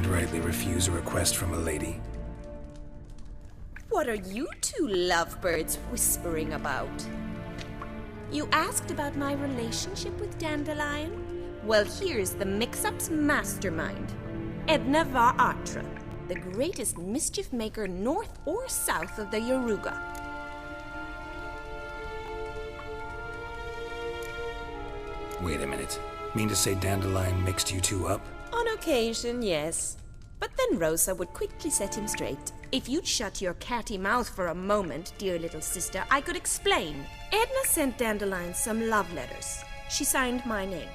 Can't rightly refuse a request from a lady. What are you two lovebirds whispering about? You asked about my relationship with Dandelion? Well, here's the mix-up's mastermind. Edna Va Atra, the greatest mischief maker north or south of the Yaruga. Wait a minute. Mean to say Dandelion mixed you two up? On occasion, yes. But then Rosa would quickly set him straight. If you'd shut your catty mouth for a moment, dear little sister, I could explain. Edna sent Dandelion some love letters. She signed my name.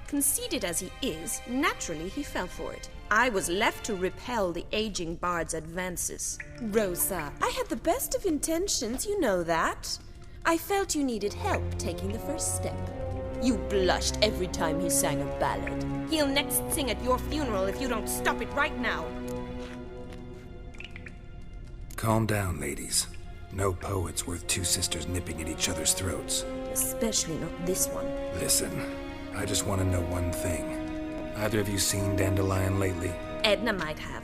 Conceited as he is, naturally he fell for it. I was left to repel the aging bard's advances. Rosa, I had the best of intentions, you know that. I felt you needed help taking the first step. You blushed every time he sang a ballad. He'll next sing at your funeral if you don't stop it right now. Calm down, ladies. No poet's worth two sisters nipping at each other's throats. Especially not this one. Listen, I just want to know one thing. Either of you seen Dandelion lately? Edna might have.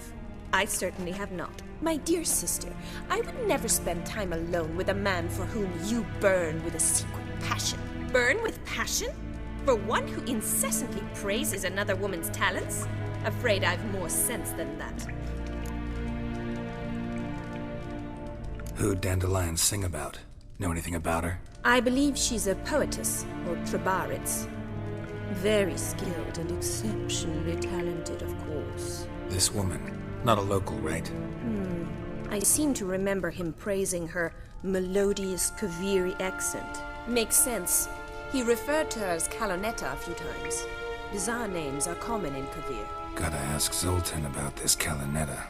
I certainly have not. My dear sister, I would never spend time alone with a man for whom you burn with a secret passion. Burn with passion? For one who incessantly praises another woman's talents? Afraid I've more sense than that. Who'd Dandelion sing about? Know anything about her? I believe she's a poetess, or Trebaritz. Very skilled and exceptionally talented, of course. This woman. Not a local, right? I seem to remember him praising her melodious Kaviri accent. Makes sense. He referred to her as Kalonetta a few times. Bizarre names are common in Kavir. Gotta ask Zoltan about this Kalonetta.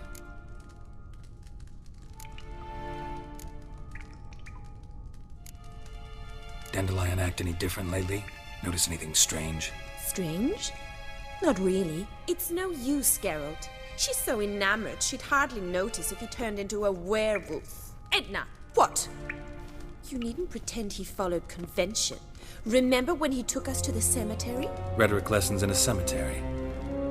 Dandelion act any different lately? Notice anything strange? Strange? Not really. It's no use, Geralt. She's so enamored she'd hardly notice if he turned into a werewolf. Edna, what? You needn't pretend he followed convention. Remember when he took us to the cemetery? Rhetoric lessons in a cemetery.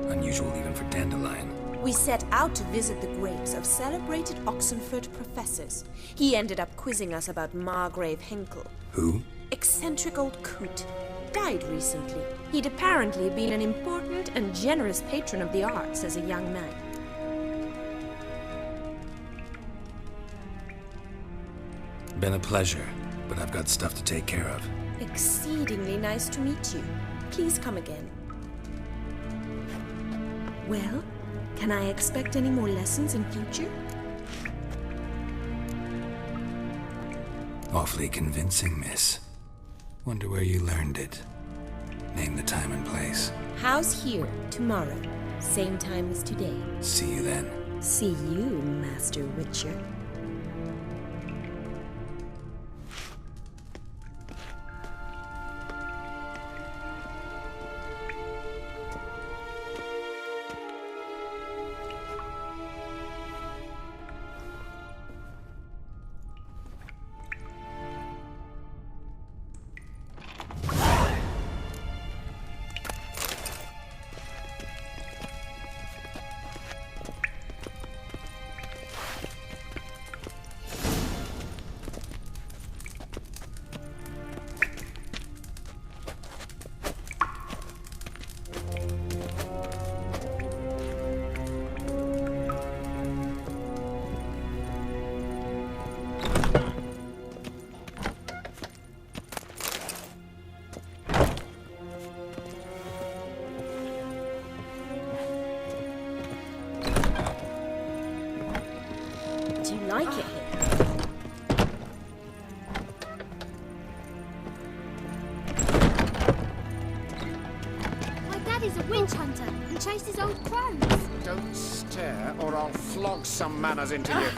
Unusual even for Dandelion. We set out to visit the graves of celebrated Oxenford professors. He ended up quizzing us about Margrave Henkel. Who? Eccentric old coot. Died recently. He'd apparently been an important and generous patron of the arts as a young man. Been a pleasure, but I've got stuff to take care of. Exceedingly nice to meet you. Please come again. Well, can I expect any more lessons in future? Awfully convincing, miss. Wonder where you learned it. Name the time and place. House here, tomorrow. Same time as today. See you then. See you, Master Witcher. Do you like it here? My daddy's a witch hunter and chases old crows. Don't stare or I'll flog some manners into you.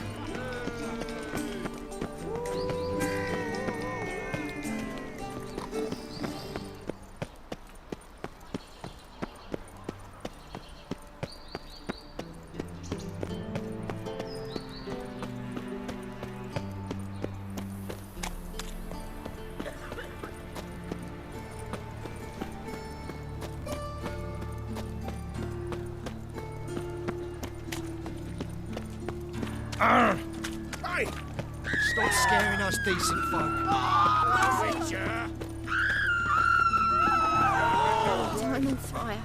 Hey! Stop scaring us decent folk. Eternal fire,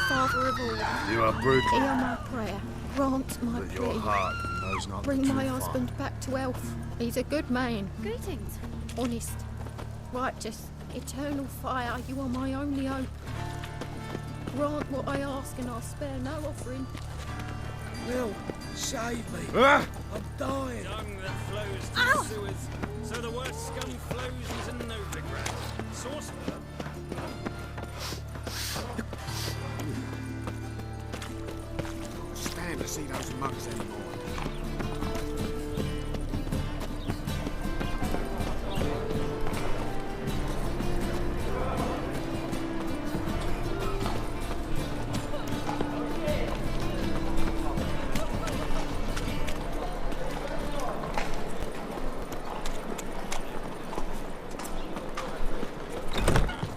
Father of all, You are brutal, hear my prayer, grant my but your plea. heart knows not Bring the my true husband back to health. He's a good man, Greetings. honest, righteous, eternal fire. You are my only hope. Grant what I ask, and I'll spare no offering. Will, save me. Ah! I'm dying. Dung that flows to the sewers, so the worst scum flows into Novigrad. Sorcerer? Stand to see those monks anymore.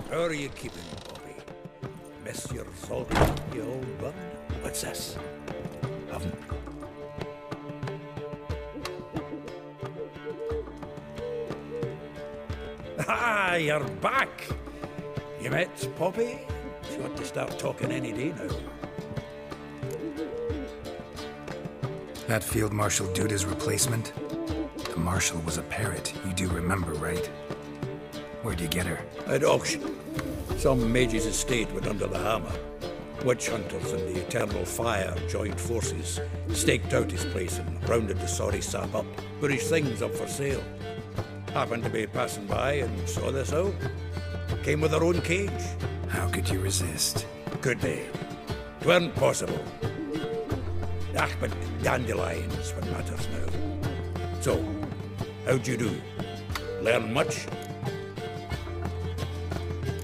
How are you keeping, Bobby? Miss your salt, you old bud? What's this? Haven't. Ah, you're back! You met Poppy? She ought to start talking any day now. That Field Marshal Duda's replacement? The Marshal was a parrot, you do remember, right? Where'd you get her? At auction. Some mage's estate went under the hammer. Witch hunters and the Eternal Fire joined forces, staked out his place and rounded the sorry sap up, put his things up for sale. Happened to be passing by and saw this out. Came with her own cage. How could you resist? Could be. 'Tweren't possible. Ah, but dandelions what matters now. So, how'd you do? Learn much?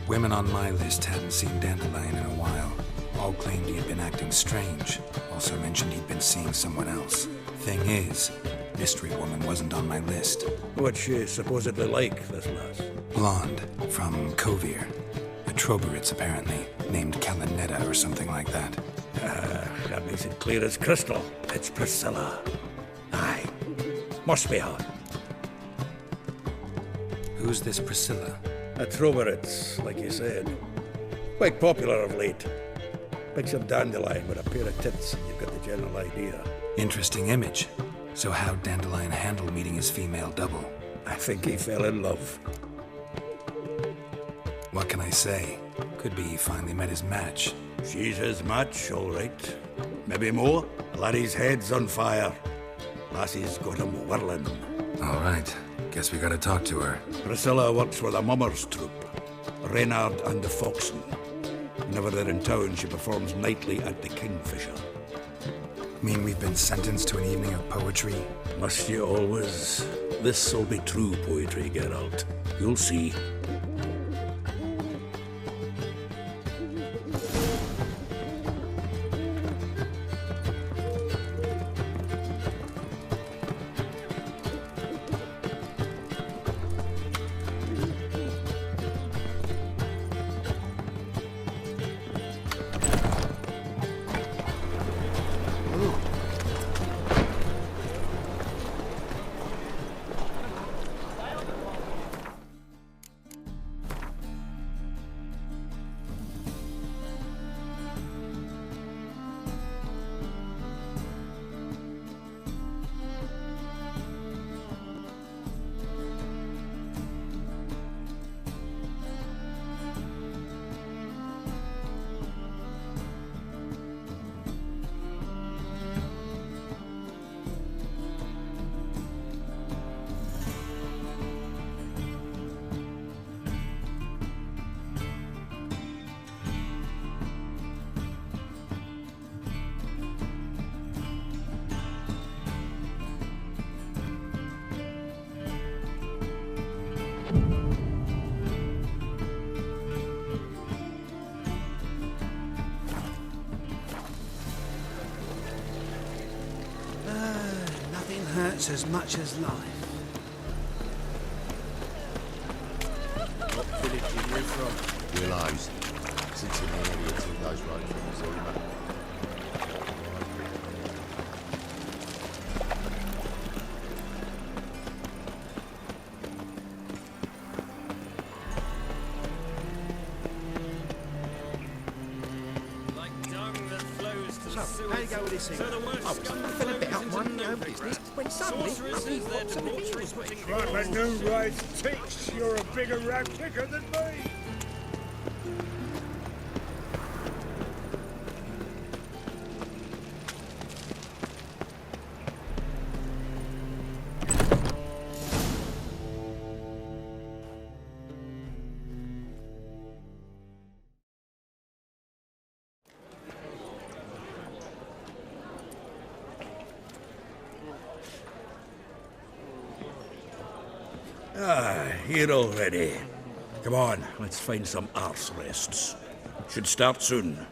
Women on my list hadn't seen Dandelion in a while. All claimed he had been acting strange. Also mentioned he'd been seeing someone else. Thing is, Mystery Woman wasn't on my list. What's she supposedly like, this lass? Blonde, from Kovir. A Troberitz, apparently, named Kalanetta or something like that. That makes it clear as crystal. It's Priscilla. Aye. Must be her. Who's this Priscilla? A Troberitz, like you said. Quite popular of late. Picture Dandelion with a pair of tits, and you've got the general idea. Interesting image. So how'd Dandelion handle meeting his female double? I think he fell in love. What can I say? Could be he finally met his match. She's his match, all right. Maybe more. Laddie's head's on fire. Lassie's got him whirling. All right. Guess we gotta talk to her. Priscilla works with a mummers troupe. Reynard and the Foxen. Whenever they're in town, she performs nightly at the Kingfisher. Mean we've been sentenced to an evening of poetry? Must you always? This'll be true poetry, Geralt. You'll see. Nothing hurts as much as life. What village are you from? Willows. Sits in the area till those roads from Zima. So, how you go with this thing? So the worst I fell a bit up my own business when suddenly sorcerers he is there pops on the debauchery news. putting Right, but no right ticks. You're a bigger rat kicker than me. Here already. Come on, let's find some arse rests. Should start soon.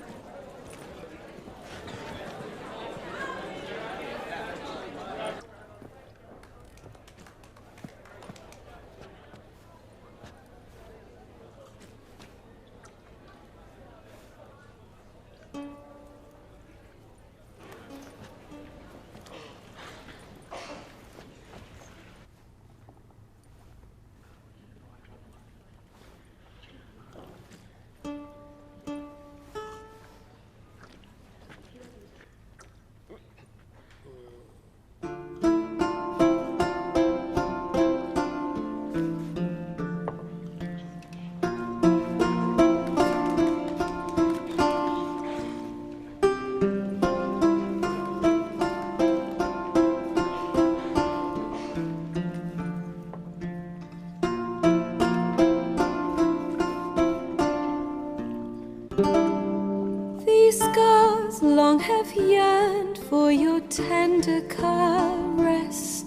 These scars long have yearned for your tender caress,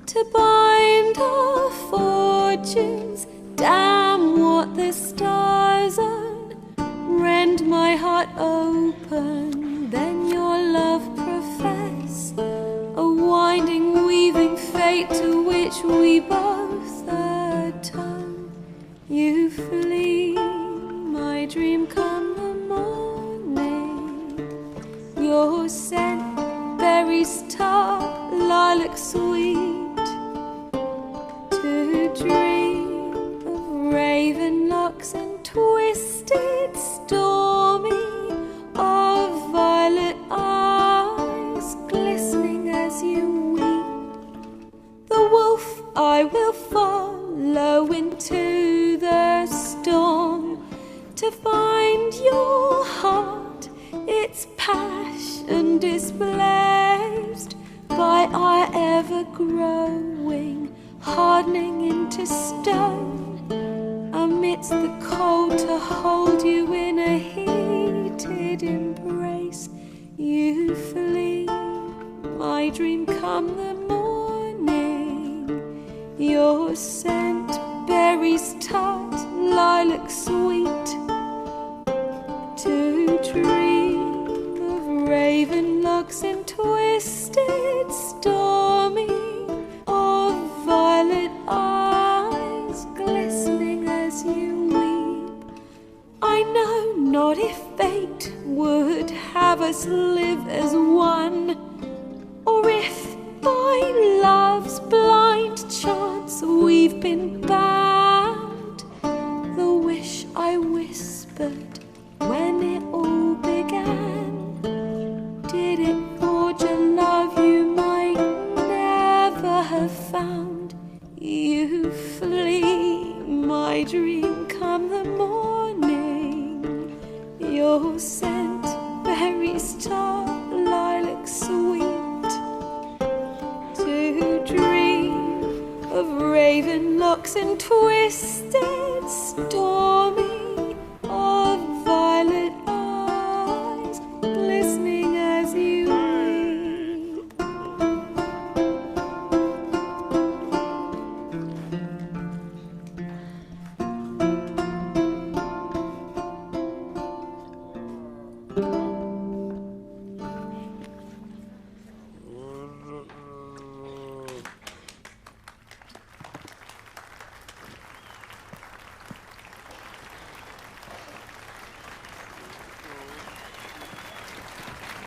to bind our fortunes. Damn what the stars own. Rend my heart open, then your love profess, a winding, weaving fate to which we both atone. You flee, my dream come the morning. Your scent, berries tart, lilac sweet, to dream of raven locks and twisted, stormy, of violet eyes glistening as you weep. The wolf I will follow into the storm, to find your heart, its passion displaced by our ever-growing, hardening into stone. Amidst the cold, to hold you in a heated embrace. You flee, my dream come the morning. Your scent, berries tart, lilac sweet, to dream of raven locks and twisted, stormy, of violet eyes glistening as you weep. I know not if fate would have us live as one, or if by love's blind chance we've been bound. The wish I whispered when it all began, did it forge a love you might never have found? You flee, my dream come the morning. Your scent, berries tart, lilac sweet, to dream of raven locks and twisted, stormy,